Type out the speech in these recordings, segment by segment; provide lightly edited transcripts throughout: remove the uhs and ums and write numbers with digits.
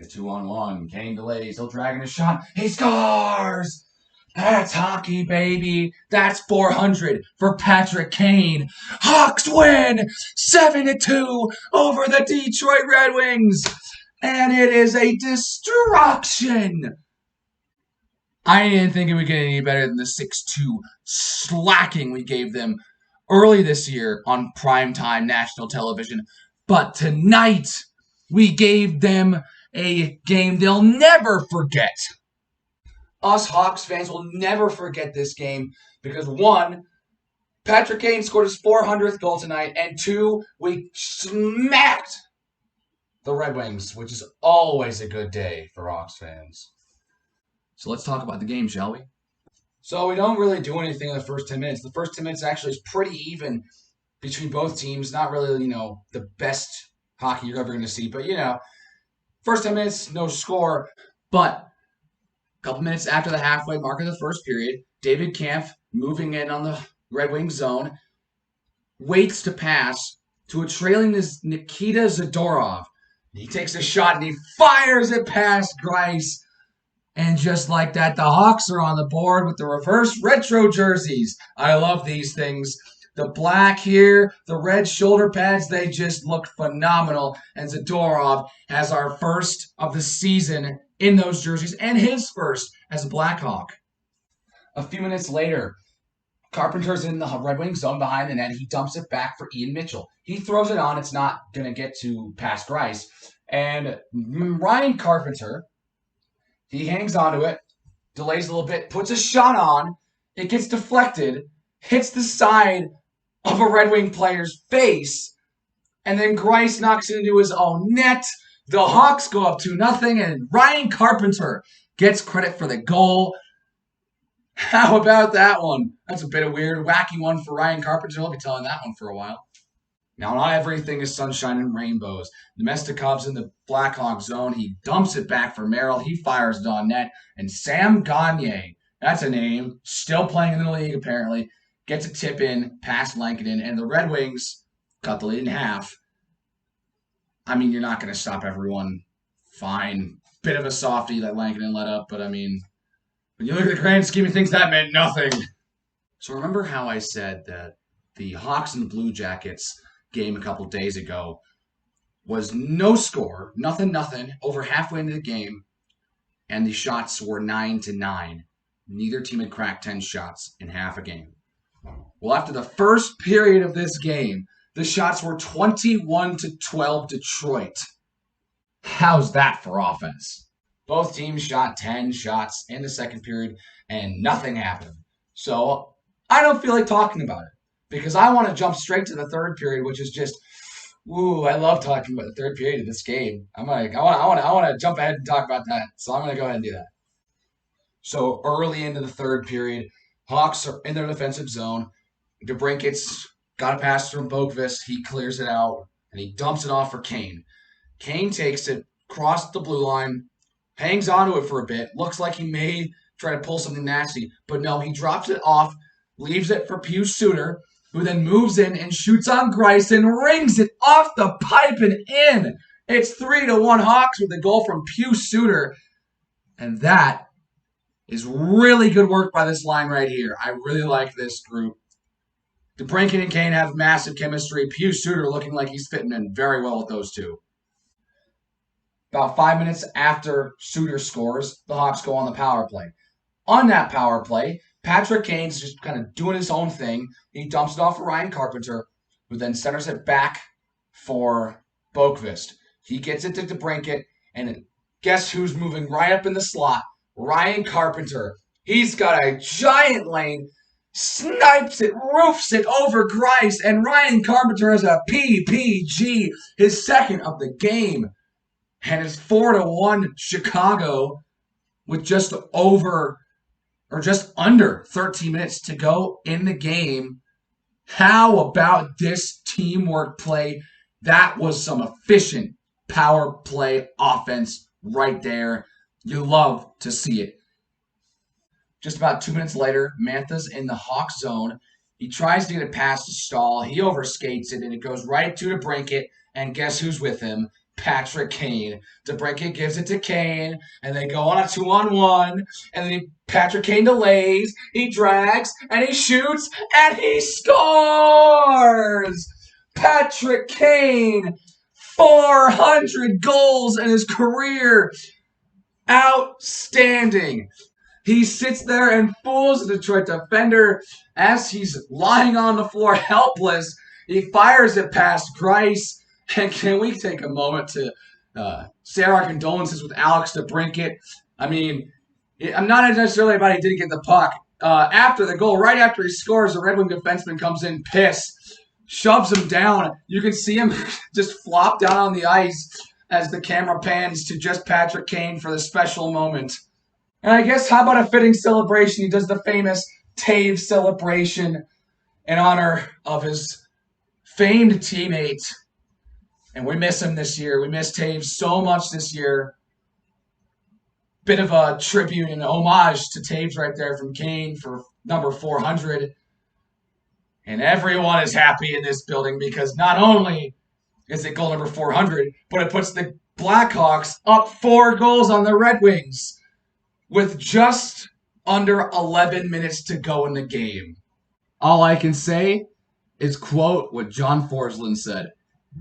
The 2-on-1. Kane delays. He'll drag in a shot. He scores! That's hockey, baby. That's 400 for Patrick Kane. Hawks win 7-2 over the Detroit Red Wings. And it is a destruction. I didn't think it would get any better than the 6-2 slacking we gave them early this year on primetime national television. But tonight, we gave them a game they'll never forget. Us Hawks fans will never forget this game because, one, Patrick Kane scored his 400th goal tonight, and two, we smacked the Red Wings, which is always a good day for Hawks fans. So let's talk about the game, shall we? So we don't really do anything in the first 10 minutes. The first 10 minutes actually is pretty even between both teams. Not really, the best hockey you're ever going to see. But, first 10 minutes, no score. But a couple minutes after the halfway mark of the first period, David Kampf, moving in on the Red Wings zone, waits to pass to a trailing Nikita Zadorov. He takes a shot and he fires it past Greiss. And just like that, the Hawks are on the board with the reverse retro jerseys. I love these things. The black here, the red shoulder pads, they just look phenomenal. And Zadorov has our first of the season in those jerseys and his first as a Blackhawk. A few minutes later, Carpenter's in the Red Wings zone behind the net. He dumps it back for Ian Mitchell. He throws it on. It's not going to get to past Greiss. And Ryan Carpenter, he hangs onto it, delays a little bit, puts a shot on. It gets deflected, hits the side of a Red Wing player's face, and then Greiss knocks it into his own net. The Hawks go up 2-0, and Ryan Carpenter gets credit for the goal. How about that one? That's a bit of weird, wacky one for Ryan Carpenter. I'll be telling that one for a while. Now, not everything is sunshine and rainbows. Nemestikov's in the Blackhawk zone. He dumps it back for Merrill. He fires it on net. And Sam Gagner, that's a name, still playing in the league apparently, gets a tip in past Lankinen. And the Red Wings cut the lead in half. I mean, you're not going to stop everyone. Fine. Bit of a softie that Lankinen let up. But, I mean, when you look at the grand scheme of things, that meant nothing. So remember how I said that the Hawks and the Blue Jackets game a couple days ago was no score, nothing, over halfway into the game, and the shots were 9-9. Neither team had cracked 10 shots in half a game. Well, after the first period of this game, the shots were 21-12 Detroit. How's that for offense? Both teams shot 10 shots in the second period, and nothing happened. So I don't feel like talking about it, because I want to jump straight to the third period, which is just, I love talking about the third period of this game. I want to jump ahead and talk about that. So I'm going to go ahead and do that. So early into the third period, Hawks are in their defensive zone. DeBrinket's got a pass from Boqvist. He clears it out, and he dumps it off for Kane. Kane takes it, across the blue line, hangs onto it for a bit. Looks like he may try to pull something nasty, but no, he drops it off, leaves it for Pius Suter, who then moves in and shoots on Greiss and rings it off the pipe and in. It's 3-1 Hawks with a goal from Pius Suter. And that is really good work by this line right here. I really like this group. DeBrincat and Kane have massive chemistry. Pius Suter looking like he's fitting in very well with those two. About 5 minutes after Suter scores, the Hawks go on the power play. On that power play, Patrick Kane's just kind of doing his own thing. He dumps it off for Ryan Carpenter, who then centers it back for Boqvist. He gets it to DeBrincat, and guess who's moving right up in the slot? Ryan Carpenter. He's got a giant lane, snipes it, roofs it over Greiss, and Ryan Carpenter has a PPG, his second of the game. And it's 4-1 Chicago with just under 13 minutes to go in the game. How about this teamwork play? That was some efficient power play offense right there. You love to see it. Just about 2 minutes later, Mantha's in the Hawk zone. He tries to get it past the stall. He overskates it, and it goes right to DeBrincat. And guess who's with him? Patrick Kane. DeBrincat gives it to Kane, and they go on a 2-on-1, and then Patrick Kane delays, he drags, and he shoots, and he scores! Patrick Kane, 400 goals in his career. Outstanding. He sits there and fools the Detroit defender as he's lying on the floor helpless. He fires it past Grice. And can we take a moment to say our condolences with Alex DeBrincat? I mean, I'm not necessarily about he didn't get the puck. After the goal, right after he scores, the Red Wing defenseman comes in pissed, shoves him down. You can see him just flop down on the ice as the camera pans to just Patrick Kane for the special moment. And I guess how about a fitting celebration? He does the famous Taves celebration in honor of his famed teammate. And we miss him this year. We miss Taves so much this year. Bit of a tribute and homage to Taves right there from Kane for number 400. And everyone is happy in this building because not only is it goal number 400, but it puts the Blackhawks up 4 goals on the Red Wings with just under 11 minutes to go in the game. All I can say is quote what John Forsland said.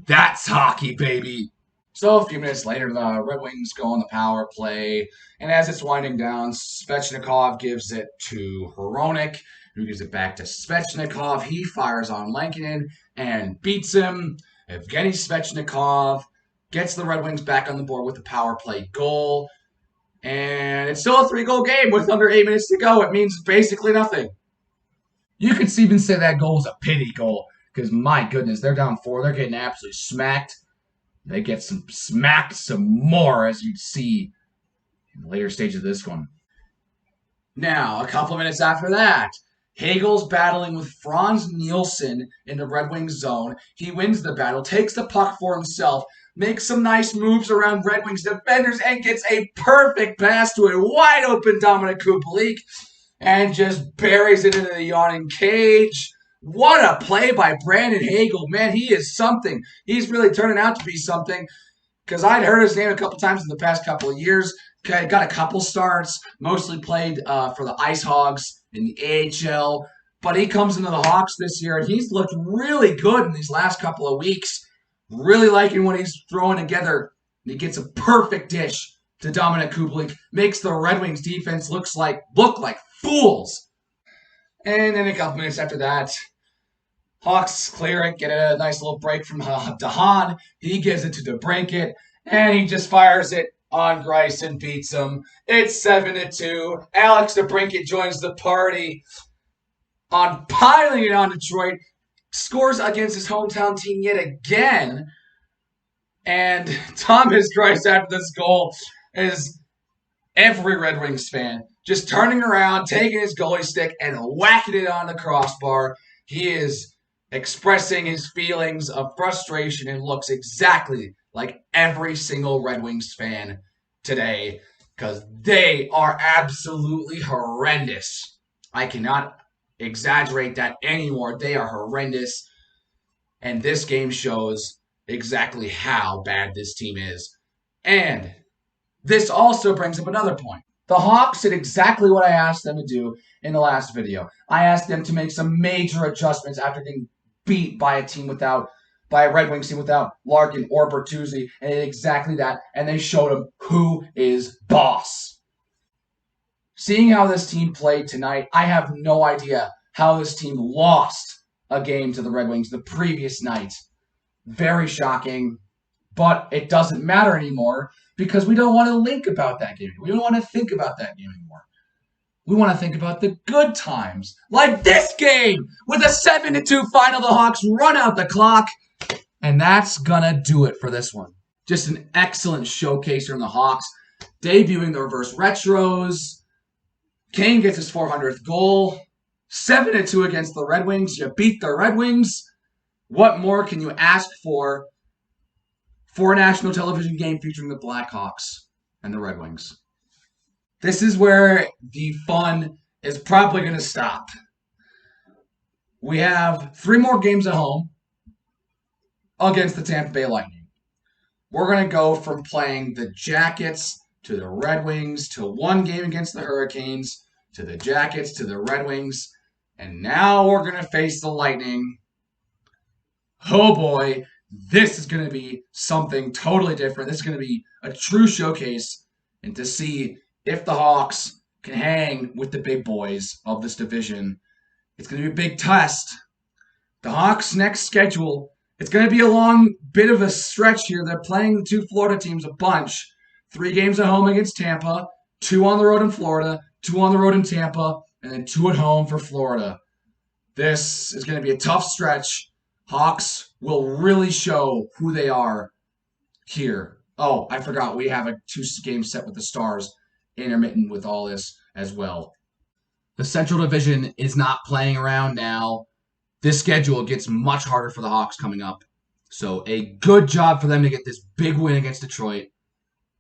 That's hockey, baby. So a few minutes later, the Red Wings go on the power play, and as it's winding down, Svechnikov gives it to Hronek, who gives it back to Svechnikov. He fires on Lankinen and beats him. Evgeny Svechnikov gets the Red Wings back on the board with a power play goal. And it's still a 3-goal game with under 8 minutes to go. It means basically nothing. You could even say that goal was a pity goal because, my goodness, they're down 4. They're getting absolutely smacked. They get smacked some more, as you'd see in the later stage of this one. Now, a couple of minutes after that, Hagel's battling with Franz Nielsen in the Red Wings zone. He wins the battle, takes the puck for himself, makes some nice moves around Red Wings defenders, and gets a perfect pass to a wide-open Dominic Kubalik and just buries it into the yawning cage. What a play by Brandon Hagel. Man, he is something. He's really turning out to be something because I'd heard his name a couple times in the past couple of years. Got a couple starts, mostly played for the Ice Hogs in the AHL. But he comes into the Hawks this year, and he's looked really good in these last couple of weeks. Really liking what he's throwing together. And he gets a perfect dish to Dominic Kubalik. Makes the Red Wings defense look like fools. And then a couple minutes after that, Hawks clear it, get a nice little break from DeHaan. He gives it to DeBrincat, and he just fires it on Grice and beats him. It's 7-2. Alex DeBrincat joins the party on piling it on Detroit. Scores against his hometown team yet again. And Thomas Grice, after this goal, is every Red Wings fan just turning around, taking his goalie stick, and whacking it on the crossbar. He is expressing his feelings of frustration and looks exactly like every single Red Wings fan today because they are absolutely horrendous. I cannot exaggerate that anymore. They are horrendous. And this game shows exactly how bad this team is. And this also brings up another point. The Hawks did exactly what I asked them to do in the last video. I asked them to make some major adjustments after getting beat by a Red Wings team without Larkin or Bertuzzi, and they did exactly that, and they showed them who is boss. Seeing how this team played tonight, I have no idea how this team lost a game to the Red Wings the previous night. Very shocking, but it doesn't matter anymore because we don't want to think about that game. We don't want to think about that game anymore. We want to think about the good times, like this game with a 7-2 final. The Hawks run out the clock, and that's gonna do it for this one. Just an excellent showcase from the Hawks, debuting the reverse retros. Kane gets his 400th goal. 7-2 against the Red Wings. You beat the Red Wings. What more can you ask for a national television game featuring the Blackhawks and the Red Wings? This is where the fun is probably going to stop. We have 3 more games at home against the Tampa Bay Lightning. We're going to go from playing the Jackets to the Red Wings to one game against the Hurricanes to the Jackets to the Red Wings. And now we're going to face the Lightning. Oh boy, this is going to be something totally different. This is going to be a true showcase and to see if the Hawks can hang with the big boys of this division. It's going to be a big test. The Hawks' next schedule, it's going to be a long bit of a stretch here. They're playing the two Florida teams a bunch. 3 games at home against Tampa, 2 on the road in Florida, 2 on the road in Tampa, and then 2 at home for Florida. This is going to be a tough stretch. Hawks will really show who they are here. Oh, I forgot. We have a 2-game set with the Stars intermittent with all this as well. The Central Division is not playing around now. This schedule gets much harder for the Hawks coming up. So a good job for them to get this big win against Detroit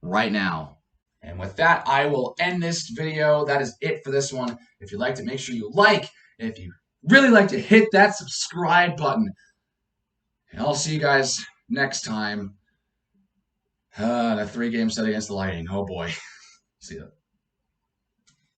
right now. And with that, I will end this video. That is it for this one. If you liked it, make sure you like. And if you really like to hit that subscribe button. And I'll see you guys next time. The 3-game set against the Lightning. Oh boy. See ya.